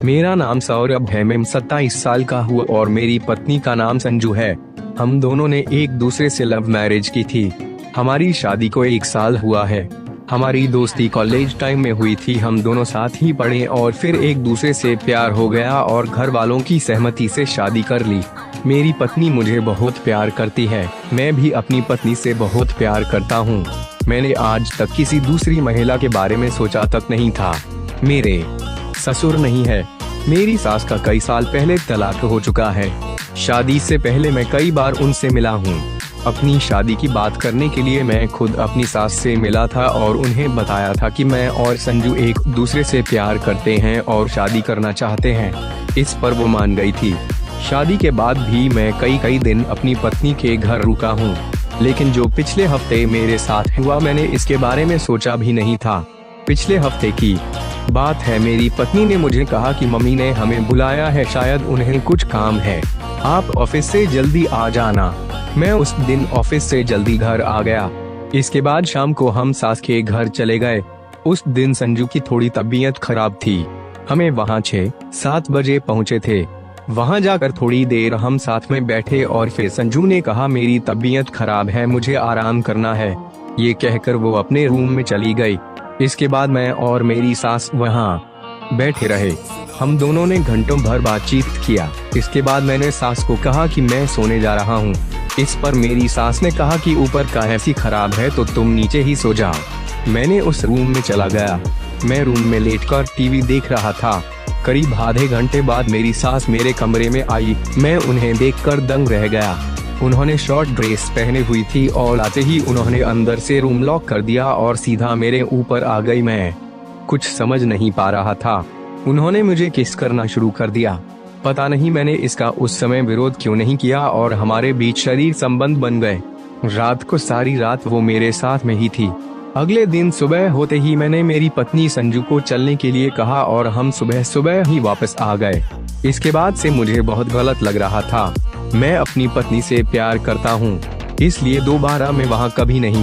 मेरा नाम सौरभ है। मैं 27 साल का हूँ और मेरी पत्नी का नाम संजू है। हम दोनों ने एक दूसरे से लव मैरिज की थी। हमारी शादी को 1 साल हुआ है। हमारी दोस्ती कॉलेज टाइम में हुई थी। हम दोनों साथ ही पढ़े और फिर एक दूसरे से प्यार हो गया और घर वालों की सहमति से शादी कर ली। मेरी पत्नी मुझे बहुत प्यार करती है। मैं भी अपनी पत्नी से बहुत प्यार करता हूँ। मैंने आज तक किसी दूसरी महिला के बारे में सोचा तक नहीं था। मेरे ससुर नहीं है। मेरी सास का कई साल पहले तलाक हो चुका है। शादी से पहले मैं कई बार उनसे मिला हूँ। अपनी शादी की बात करने के लिए मैं खुद अपनी सास से मिला था और उन्हें बताया था कि मैं और संजू एक दूसरे से प्यार करते हैं और शादी करना चाहते हैं। इस पर वो मान गई थी। शादी के बाद भी मैं कई दिन अपनी पत्नी के घर रुका हूँ, लेकिन जो पिछले हफ्ते मेरे साथ हुआ मैंने इसके बारे में सोचा भी नहीं था। पिछले हफ्ते की बात है। मेरी पत्नी ने मुझे कहा कि मम्मी ने हमें बुलाया है, शायद उन्हें कुछ काम है, आप ऑफिस से जल्दी आ जाना। मैं उस दिन ऑफिस से जल्दी घर आ गया। इसके बाद शाम को हम सास के घर चले गए। उस दिन संजू की थोड़ी तबीयत खराब थी। हमें वहाँ 6-7 बजे पहुँचे थे। वहाँ जाकर थोड़ी देर हम साथ में बैठे और फिर संजू ने कहा मेरी तबीयत खराब है, मुझे आराम करना है। ये कहकर वो अपने रूम में चली गई। इसके बाद मैं और मेरी सास वहाँ बैठे रहे। हम दोनों ने घंटों भर बातचीत किया। इसके बाद मैंने सास को कहा कि मैं सोने जा रहा हूँ। इस पर मेरी सास ने कहा कि ऊपर का एसी खराब है तो तुम नीचे ही सो जाओ। मैंने उस रूम में चला गया। मैं रूम में लेटकर टीवी देख रहा था। करीब आधे घंटे बाद मेरी सास मेरे कमरे में आई। मैं उन्हें देखकर दंग रह गया। उन्होंने शॉर्ट ड्रेस पहने हुई थी और आते ही उन्होंने अंदर से रूम लॉक कर दिया और सीधा मेरे ऊपर आ गई। मैं कुछ समझ नहीं पा रहा था। उन्होंने मुझे किस करना शुरू कर दिया। पता नहीं मैंने इसका उस समय विरोध क्यों नहीं किया और हमारे बीच शरीर संबंध बन गए। रात को सारी रात वो मेरे साथ में ही थी। अगले दिन सुबह होते ही मैंने मेरी पत्नी संजू को चलने के लिए कहा और हम सुबह ही वापस आ गए। इसके बाद से मुझे बहुत गलत लग रहा था। मैं अपनी पत्नी से प्यार करता हूँ, इसलिए दोबारा मैं वहाँ कभी नहीं